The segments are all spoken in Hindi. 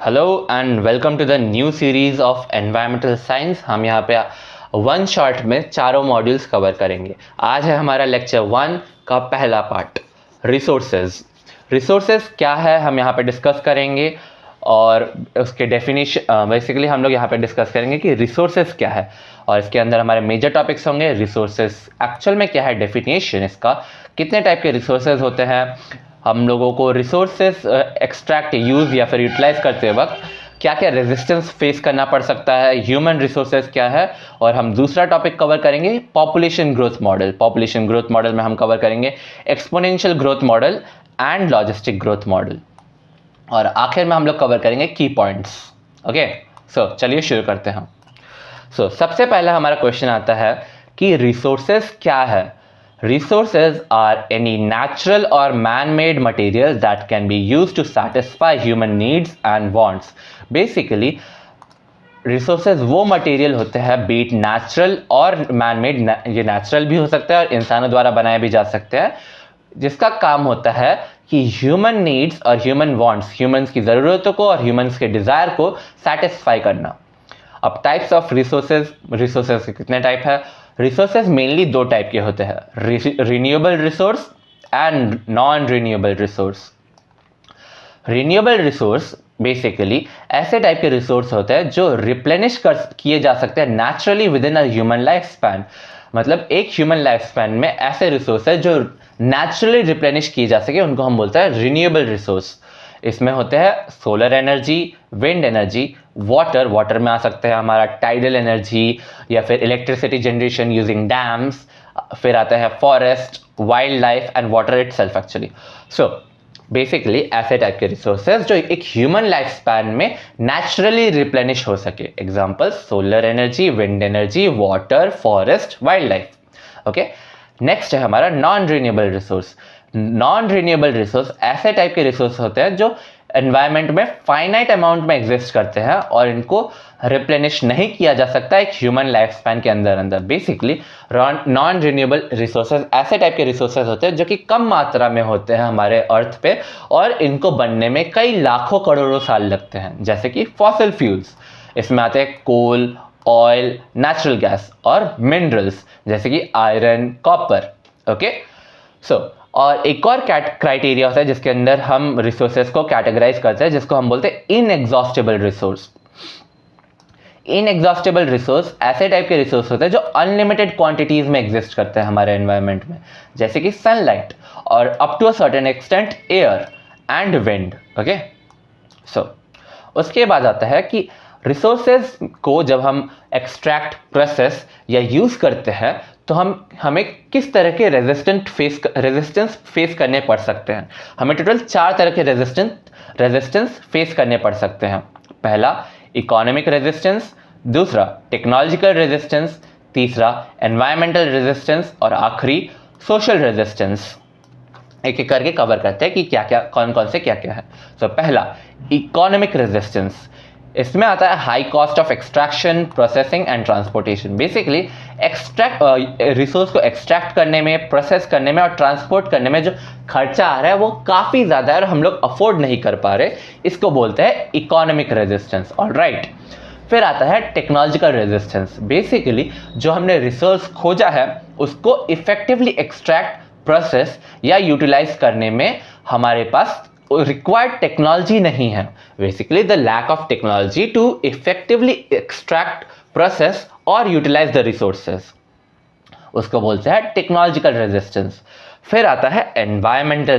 Hello and welcome to the new series of environmental science. हम यहाँ पे वन शॉट में चारों मॉड्यूल्स कवर करेंगे। आज है हमारा लेक्चर 1 का पहला पार्ट, रिसोर्सेज। रिसोर्सेज क्या है हम यहाँ पे डिस्कस करेंगे और उसके डेफिनेशन बेसिकली हम लोग यहाँ पे डिस्कस करेंगे कि रिसोर्सेज क्या है, और इसके अंदर हमारे मेजर टॉपिक्स होंगे रिसोर्सेज एक्चुअल में क्या है, डेफिनेशन इसका, कितने टाइप के रिसोर्सेज होते हैं, हम लोगों को रिसोर्सेज एक्सट्रैक्ट यूज़ या फिर यूटिलाइज करते वक्त क्या क्या रेजिस्टेंस फेस करना पड़ सकता है, ह्यूमन रिसोर्सेज क्या है, और हम दूसरा टॉपिक कवर करेंगे population growth model. Population growth model में हम कवर करेंगे exponential growth model and logistic growth model, और आखिर में हम लोग कवर करेंगे की पॉइंट्स। ओके, सो चलिए शुरू करते हैं। सबसे पहला हमारा क्वेश्चन आता है कि रिसोर्सेज क्या है। Resources are any natural or man-made materials that can be used to satisfy human needs and wants. Basically, resources वो मटेरियल होते हैं, बीट नेचुरल और मैन मेड। ये नेचुरल भी हो सकता है और इंसानों द्वारा बनाए भी जा सकते हैं, जिसका काम होता है कि ह्यूमन नीड्स और ह्यूमन वांट्स, ह्यूमंस की ज़रूरतों को और ह्यूमंस के डिज़ायर को सेटिस्फाई करना। अब टाइप्स ऑफ रिसोर्सेज के कितने टाइप है? रिसोर्सेज मेनली दो टाइप के होते हैं, renewable resource and non renewable resource. Renewable resource basically ऐसे टाइप के रिसोर्स होते हैं जो रिप्लेनिश किए जा सकते हैं naturally with in a human life span. मतलब एक ह्यूमन लाइफ स्पैन में ऐसे रिसोर्स है जो नेचुरली रिप्लेनिश किए जा सके, उनको हम बोलते हैं रिन्यूएबल रिसोर्स। इसमें होते हैं solar energy, wind energy, water में आ सकते हैं हमारा टाइडल एनर्जी या फिर इलेक्ट्रिसिटी जनरेशन यूजिंग डैम्स, फिर आता है forest, wild life and water itself actually. So basically ऐसे टाइप के रिसोर्सेज जो एक ह्यूमन लाइफ स्पैन में नेचुरली रिप्लेनिश हो सके। Example solar energy, wind energy, water, forest, wild life. Okay, next है हमारा non renewable resource. Non renewable resource ऐसे टाइप के रिसोर्स होते हैं जो एनवायरनमेंट में फाइनाइट अमाउंट में एग्जिस्ट करते हैं और इनको रिप्लेनिश नहीं किया जा सकता एक ह्यूमन लाइफ स्पैन के अंदर। बेसिकली नॉन रिन्यूएबल रिसोर्सेज ऐसे टाइप के रिसोर्सेज होते हैं जो कि कम मात्रा में होते हैं हमारे अर्थ पे, और इनको बनने में कई लाखों करोड़ों साल लगते हैं, जैसे कि फॉसिल फ्यूल्स। इसमें आते हैं कोल, ऑयल, नेचुरल गैस और मिनरल्स जैसे कि आयरन, कॉपर। ओके, और एक और क्राइटेरिया होता है जिसके अंदर हम रिसोर्सेज को कैटेगराइज करते हैं, जिसको हम बोलते हैं इनएग्जॉस्टेबल रिसोर्स। इनएग्जॉस्टेबल रिसोर्स ऐसे टाइप के रिसोर्स होते हैं जो अनलिमिटेड क्वांटिटीज में एग्जिस्ट करते हैं हमारे एनवायरनमेंट में, जैसे कि सनलाइट और up to a certain extent air and wind. Okay, उसके बाद आता है कि रिसोर्सेज को जब हम एक्सट्रैक्ट, प्रोसेस या यूज़ करते हैं तो हमें किस तरह के रेजिस्टेंस फेस करने पड़ सकते हैं। हमें टोटल 4 तरह के रेजिस्टेंस फेस करने पड़ सकते हैं। पहला इकोनॉमिक रेजिस्टेंस, दूसरा टेक्नोलॉजिकल रेजिस्टेंस, तीसरा एनवायरमेंटल रेजिस्टेंस और आखिरी सोशल रेजिस्टेंस। एक एक करके कवर करते हैं कि क्या क्या कौन से क्या क्या है। पहला इकोनॉमिक रेजिस्टेंस। इसमें आता है high cost of extraction, processing and transportation. Basically resource को एक्सट्रैक्ट करने में, प्रोसेस करने में और ट्रांसपोर्ट करने में जो खर्चा आ रहा है वो काफ़ी ज़्यादा है और हम लोग अफोर्ड नहीं कर पा रहे, इसको बोलते हैं इकोनॉमिक रेजिस्टेंस। ऑलराइट, फिर आता है टेक्नोलॉजिकल रेजिस्टेंस। बेसिकली जो हमने रिसोर्स खोजा है उसको इफेक्टिवली एक्सट्रैक्ट, प्रोसेस या यूटिलाइज करने में हमारे पास रिक्वायर्ड टेक्नोलॉजी नहीं है। Basically the lack of technology to effectively extract, process और यूटिलाइज द रिसोर्सेज, उसको बोलते हैं टेक्नोलॉजिकल रेजिस्टेंस। फिर आता है एनवायरमेंटल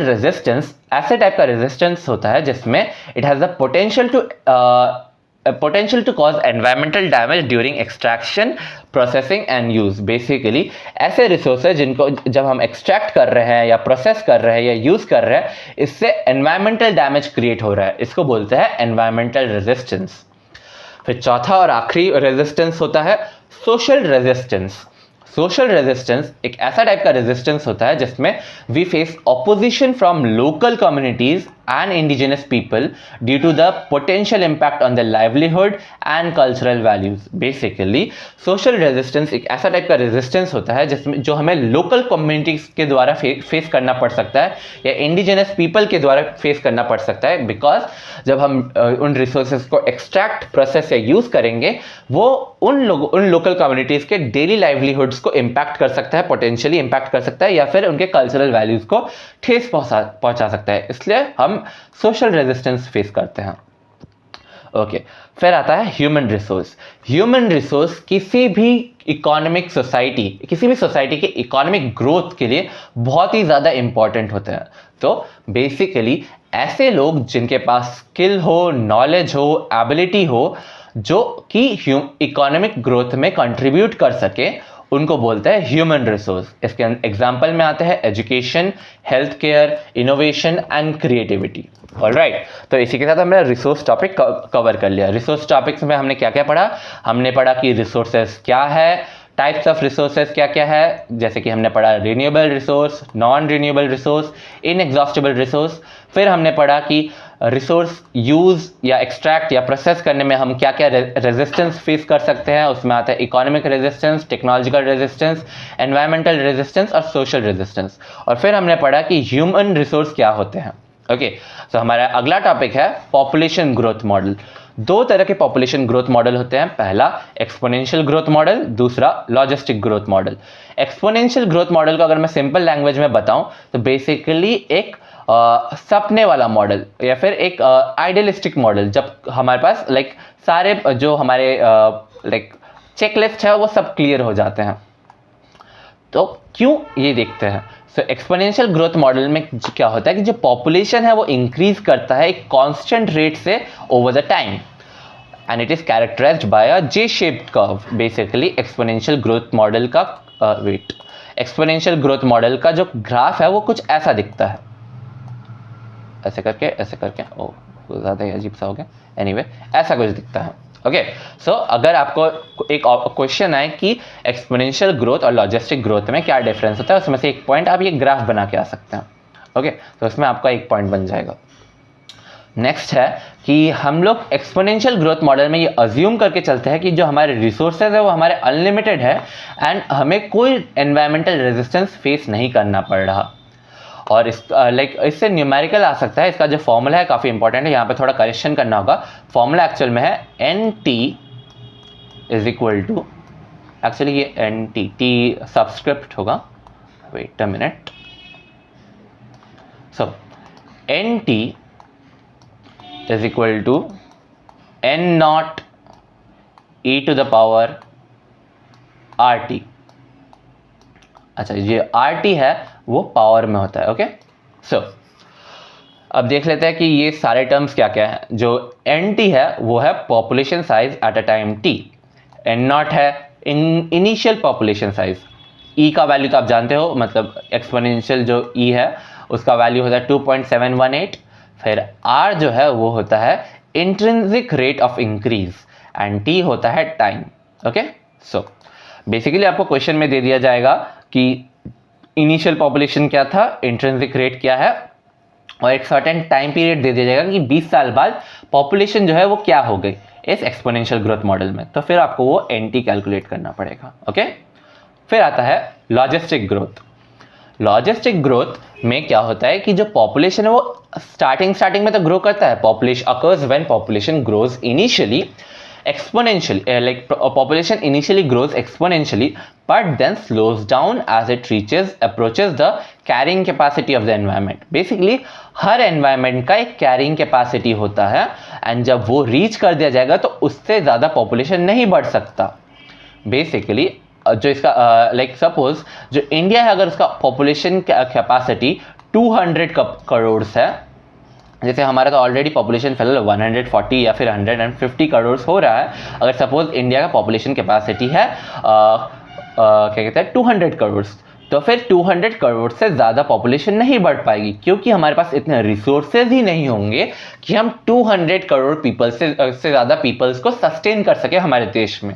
रेजिस्टेंस ऐसे टाइप का रेजिस्टेंस होता है जिसमें it has the potential to cause environmental damage during extraction, processing and use। Basically ऐसे रिसोर्सेज जिनको जब हम एक्सट्रैक्ट कर रहे हैं या प्रोसेस कर रहे हैं या यूज़ कर रहे हैं, इससे एनवायरमेंटल डैमेज क्रिएट हो रहा है, इसको बोलते हैं एनवायरमेंटल रेजिस्टेंस। फिर चौथा और आखिरी रेजिस्टेंस होता है सोशल रेजिस्टेंस। सोशल रेजिस्टेंस एक ऐसा टाइप का रेजिस्टेंस होता है जिसमें we face opposition from local communities and indigenous people due to the potential impact on their livelihood and cultural values. Basically social resistance एक ऐसा टाइप का resistance होता है जिसमें जो हमें local communities के द्वारा फेस करना पड़ सकता है या indigenous people के द्वारा फेस करना पड़ सकता है, because जब हम उन resources को extract, process या use करेंगे वो उन local communities के daily livelihoods को impact कर सकता है, potentially impact कर सकता है या फिर उनके cultural values को ठेस पहुंचा सकता है, इसलिए हम सोशल रेजिस्टेंस फेस करते हैं। ओके, फिर आता है ह्यूमन रिसोर्स। ह्यूमन रिसोर्स किसी भी इकोनॉमिक सोसाइटी, किसी भी सोसाइटी के इकोनॉमिक ग्रोथ के लिए बहुत ही ज़्यादा इंपॉर्टेंट होते हैं। तो बेसिकली ऐसे लोग जिनके पास स्किल हो, नॉलेज हो, एबिलिटी हो, जो कि इकोनॉमिक ग्रोथ में कंट्रीब्यूट कर सके, उनको बोलते हैं ह्यूमन रिसोर्स। इसके एग्जाम्पल में आते हैं education, health care, innovation and creativity. Alright, तो इसी के साथ हमने रिसोर्स टॉपिक कवर कर लिया। रिसोर्स टॉपिक्स में हमने क्या क्या पढ़ा? हमने पढ़ा कि रिसोर्सेज क्या है, टाइप्स ऑफ रिसोर्सेज क्या क्या है, जैसे कि हमने पढ़ा renewable resource, non renewable resource, inexhaustible resource. फिर हमने पढ़ा कि रिसोर्स यूज़ या एक्सट्रैक्ट या प्रोसेस करने में हम क्या क्या रेजिस्टेंस फेस कर सकते हैं। उसमें आता है economic resistance, technological resistance, environmental resistance और सोशल रेजिस्टेंस। और फिर हमने पढ़ा कि ह्यूमन रिसोर्स क्या होते हैं। ओके, तो हमारा अगला टॉपिक है पॉपुलेशन ग्रोथ मॉडल। दो तरह के पॉपुलेशन ग्रोथ मॉडल होते हैं, पहला एक्सपोनेंशियल ग्रोथ मॉडल, दूसरा logistic growth model. Exponential growth model को अगर मैं सिंपल लैंग्वेज में बताऊं तो बेसिकली एक सपने वाला मॉडल या फिर एक आइडियलिस्टिक मॉडल, जब हमारे पास सारे जो हमारे चेकलिस्ट है वो सब क्लियर हो जाते हैं। तो क्यों, ये देखते हैं। सो एक्सपोनेंशियल ग्रोथ मॉडल में क्या होता है कि जो पॉपुलेशन है वो इंक्रीज करता है एक कांस्टेंट रेट से over the time, and it is characterized by a J shaped curve. Basically exponential growth model का एक्सपोनेंशियल ग्रोथ मॉडल का जो ग्राफ है वो कुछ ऐसा दिखता है, ऐसे करके ओ ज़्यादा ही अजीब सा हो गया, एनीवे ऐसा कुछ दिखता है। ओके, सो अगर आपको एक क्वेश्चन आए कि एक्सपोनेंशियल ग्रोथ और लॉजिस्टिक ग्रोथ में क्या डिफरेंस होता है, उसमें से एक पॉइंट आप ये ग्राफ बना के आ सकते हैं। ओके, तो उसमें आपका एक पॉइंट बन जाएगा। नेक्स्ट है कि हम लोग एक्सपोनेंशियल ग्रोथ मॉडल में ये अज्यूम करके चलते हैं कि जो हमारे रिसोर्सेज है वो हमारे अनलिमिटेड है एंड हमें कोई एनवायरमेंटल रेजिस्टेंस फेस नहीं करना पड़ रहा। और इससे न्यूमेरिकल आ सकता है। इसका जो फॉर्मूला है काफ़ी इंपॉर्टेंट है, यहाँ पे थोड़ा करेक्शन करना होगा। फॉर्मूला एक्चुअल में है NT is equal to, actually ये NT T सब्सक्रिप्ट होगा, wait a minute. So NT is equal to N0 e to the power RT। अच्छा, ये RT है वो पावर में होता है। ओके, सो अब देख लेते हैं कि ये सारे टर्म्स क्या क्या है। जो NT है वो है population size at a time T, N0 है इनिशियल पॉपुलेशन साइज, E का वैल्यू तो आप जानते हो, मतलब एक्सपोनेंशियल जो E है उसका वैल्यू होता है 2.718। फिर R जो है वो होता है intrinsic rate of increase and T होता है टाइम। ओके, सो बेसिकली आपको क्वेश्चन में दे दिया जाएगा कि इनिशियल पॉपुलेशन क्या था, इंट्रिंसिक रेट क्या है, और एक सर्टेन टाइम पीरियड दे दिया जाएगा कि 20 साल बाद पॉपुलेशन जो है वो क्या हो गई इस एक्सपोनेंशियल ग्रोथ मॉडल में। तो फिर आपको वो NT कैलकुलेट करना पड़ेगा। ओके, फिर आता है लॉजिस्टिक ग्रोथ। लॉजिस्टिक ग्रोथ में क्या होता है कि जो पॉपुलेशन है वो स्टार्टिंग में तो ग्रो करता है। Population occurs when population grows initially exponentially, population initially grows exponentially but then slows down as it approaches the carrying capacity of the environment. Basically her environment का एक carrying capacity होता है and जब वो reach कर दिया जाएगा तो उससे ज़्यादा population नहीं बढ़ सकता। Basically जो इसका suppose जो इंडिया है अगर उसका population capacity 200 करोड़ है, जैसे हमारा तो ऑलरेडी पॉपुलेशन फिलहाल 140 या फिर 150 करोड़ हो रहा है। अगर सपोज इंडिया का पॉपुलेशन कैपेसिटी है क्या कहते हैं 200 करोड़, तो फिर 200 करोड़ से ज़्यादा पॉपुलेशन नहीं बढ़ पाएगी क्योंकि हमारे पास इतने रिसोर्सेज ही नहीं होंगे कि हम 200 करोड़ पीपल से ज़्यादा पीपल्स को सस्टेन कर सके हमारे देश में।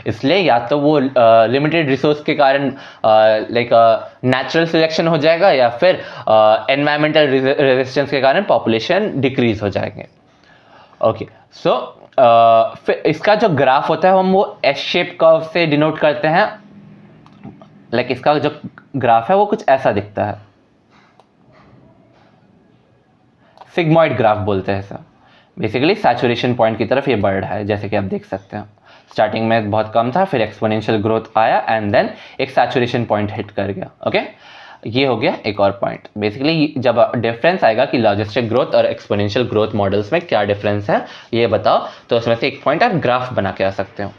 इसलिए या तो वो लिमिटेड रिसोर्स के कारण लाइक नेचुरल सिलेक्शन हो जाएगा या फिर एनवायरमेंटल रेजिस्टेंस के कारण पॉपुलेशन डिक्रीज हो जाएंगे। ओके, सो फिर इसका जो ग्राफ होता है हम वो एस शेप कर्व से डिनोट करते हैं। लाइक इसका जो ग्राफ है वो कुछ ऐसा दिखता है, सिग्मॉइड ग्राफ बोलते हैं सर। बेसिकली सैचुरेशन पॉइंट की तरफ ये बढ़ रहा है, जैसे कि आप देख सकते हैं। स्टार्टिंग में बहुत कम था, फिर एक्सपोनेंशियल ग्रोथ आया एंड देन एक सैचुरेशन पॉइंट हिट कर गया। ओके, ये हो गया एक और पॉइंट। बेसिकली जब डिफरेंस आएगा कि लॉजिस्टिक ग्रोथ और एक्सपोनेंशियल ग्रोथ मॉडल्स में क्या डिफरेंस है ये बताओ, तो उसमें से एक पॉइंट आप ग्राफ बना के आ सकते हो।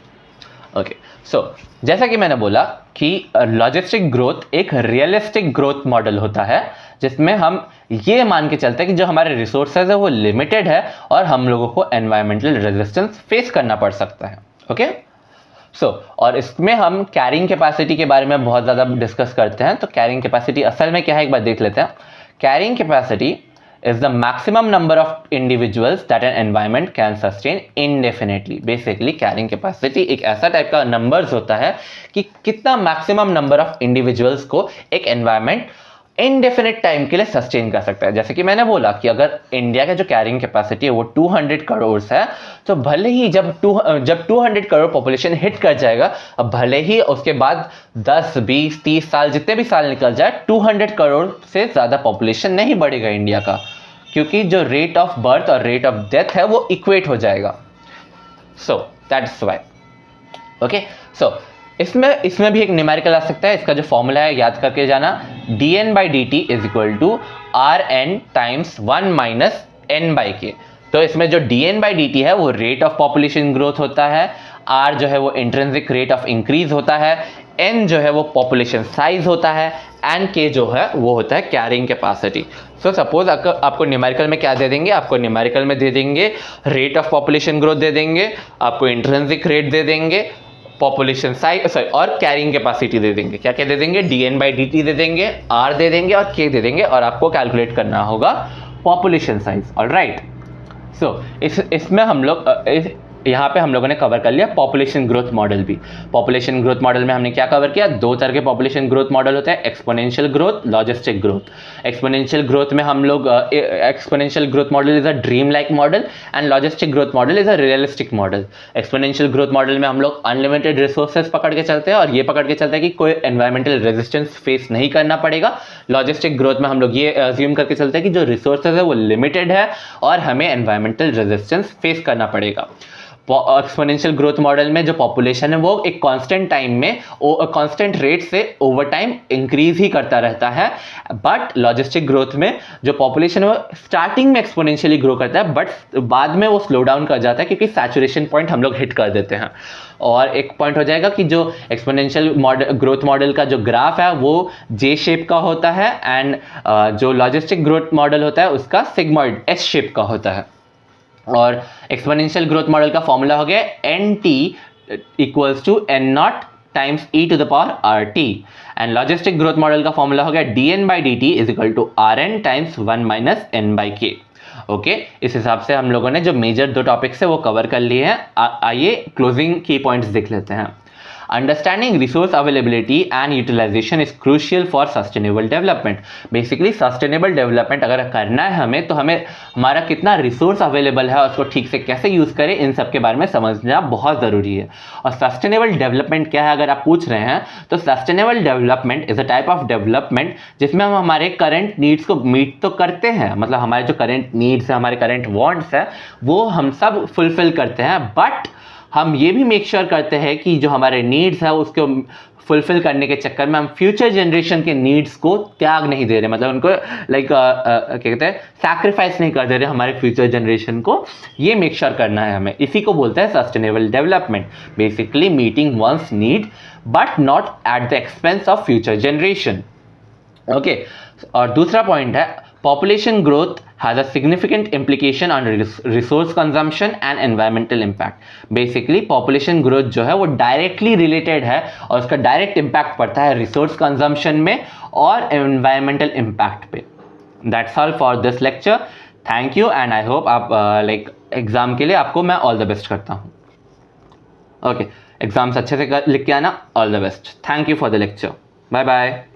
ओके, सो जैसा कि मैंने बोला कि लॉजिस्टिक ग्रोथ एक रियलिस्टिक ग्रोथ मॉडल होता है, जिसमें हम ये मान के चलते हैं कि जो हमारे रिसोर्सेज है वो लिमिटेड है और हम लोगों को एनवायरमेंटल रेजिस्टेंस फेस करना पड़ सकता है। ओके, सो और इसमें हम कैरिंग कैपेसिटी के बारे में बहुत ज़्यादा डिस्कस करते हैं। तो कैरिंग कैपेसिटी असल में क्या है एक बार देख लेते हैं। Carrying capacity is the maximum number of individuals that an environment can sustain indefinitely. Basically carrying capacity एक ऐसा टाइप का numbers होता है कि कितना maximum number of individuals को एक environment इनडेफिनेट टाइम के लिए सस्टेन कर सकता है। जैसे कि मैंने बोला कि अगर इंडिया का जो कैरिंग कैपेसिटी है वो 200 करोड़ है, तो भले ही जब 200 करोड़ पॉपुलेशन हिट कर जाएगा, अब भले ही उसके बाद 10, 20, 30 साल जितने भी साल निकल जाए, 200 करोड़ से ज़्यादा पॉपुलेशन नहीं बढ़ेगा इंडिया का, क्योंकि जो रेट ऑफ बर्थ और रेट ऑफ डेथ है वो इक्वेट हो जाएगा। So that's why. ओके, सो इसमें भी एक न्यूमेरिकल आ सकता है। इसका जो फॉर्मूला है याद करके जाना, dn/dt is equal to rn times 1 minus n/k। तो इसमें जो dn/dt है वो रेट ऑफ पॉपुलेशन ग्रोथ होता है, r जो है वो इंट्रिंसिक रेट ऑफ इंक्रीज होता है, n जो है वो पॉपुलेशन साइज होता है, एंड k जो है वो होता है कैरिंग कैपेसिटी। सो सपोज आपको न्यूमेरिकल में क्या दे देंगे, आपको न्यूमेरिकल में दे देंगे रेट ऑफ पॉपुलेशन ग्रोथ दे देंगे, आपको इंट्रिंसिक रेट दे देंगे, पॉपुलेशन साइज और कैरिंग कैपेसिटी दे देंगे। क्या क्या दे देंगे, dn/dt दे देंगे, r दे देंगे और k दे देंगे, और आपको कैलकुलेट करना होगा पॉपुलेशन साइज। ऑलराइट, सो इसमें हम लोग यहाँ पे हम लोगों ने कवर कर लिया पॉपुलेशन ग्रोथ मॉडल भी। पॉपुलेशन ग्रोथ मॉडल में हमने क्या कवर किया, दो तरह के पॉपुलेशन ग्रोथ मॉडल होते हैं, exponential growth, logistic growth. Exponential growth में हम लोग exponential growth model is a dream like model and logistic growth model is a realistic model. Exponential growth model में हम लोग अनलिमिटेड रिसोर्सेज पकड़ के चलते हैं और ये पकड़ के चलते हैं कि कोई एनवायरमेंटल रेजिस्टेंस फेस नहीं करना पड़ेगा। लॉजिस्टिक ग्रोथ में हम लोग ये अज्यूम करके चलते हैं कि जो रिसोर्सेज है वो लिमिटेड है और हमें एनवायरमेंटल रेजिस्टेंस फेस करना पड़ेगा। एक्सपोनेंशियल ग्रोथ मॉडल में जो पॉपुलेशन है वो एक कांस्टेंट टाइम में कांस्टेंट रेट से ओवर टाइम इंक्रीज ही करता रहता है, बट लॉजिस्टिक ग्रोथ में जो पॉपुलेशन है वो स्टार्टिंग में एक्सपोनेंशियली ग्रो करता है बट बाद में वो स्लो डाउन कर जाता है क्योंकि सैचुरेशन पॉइंट हम लोग हिट कर देते हैं। और एक पॉइंट हो जाएगा कि जो एक्सपोनेंशियल ग्रोथ मॉडल का जो ग्राफ है वो जे शेप का होता है एंड जो लॉजिस्टिक ग्रोथ मॉडल होता है उसका सिग्मॉइड एस शेप का होता है। और एक्सपोनेंशियल ग्रोथ मॉडल का फॉर्मूला हो गया nt equals to n0 times e to the power rt and logistic growth model का फॉर्मूला हो गया dn/dt is equal to rn times 1 minus n/k। Okay, इस हिसाब से हम लोगों ने जो मेजर दो टॉपिक्स है वो कवर कर लिए हैं। आइए क्लोजिंग की पॉइंट्स देख लेते हैं। Understanding resource availability and utilization is crucial for sustainable development. Basically sustainable development अगर करना है हमें तो हमें हमारा कितना रिसोर्स अवेलेबल है और उसको ठीक से कैसे यूज़ करें, इन सब के बारे में समझना बहुत ज़रूरी है। और सस्टेनेबल डेवलपमेंट क्या है अगर आप पूछ रहे हैं, तो sustainable development is a type of development जिसमें हम हमारे करंट नीड्स को मीट तो करते हैं, मतलब हमारे जो करंट नीड्स है, हमारे करंट वांट्स है वो हम सब फुलफिल करते हैं, बट हम ये भी मेक श्योर करते हैं कि जो हमारे नीड्स है उसको फुलफिल करने के चक्कर में हम फ्यूचर जनरेशन के नीड्स को त्याग नहीं दे रहे, मतलब उनको क्या कहते हैं सैक्रिफाइस नहीं कर दे रहे हमारे फ्यूचर जनरेशन को। ये मेक श्योर करना है हमें, इसी को बोलते हैं sustainable development. Basically meeting one's need but not at the expense of future generation. Okay, और दूसरा पॉइंट है population growth has a significant implication on resource consumption and environmental impact. Basically population growth जो है वो directly related है और उसका direct impact पड़ता है resource consumption में और environmental impact पे। That's all for this lecture. Thank you and I hope आप like exam के लिए आपको मैं all the best करता हूँ। Okay, एग्जाम्स अच्छे से लिख के आना। All the best. Thank you for the lecture. Bye bye.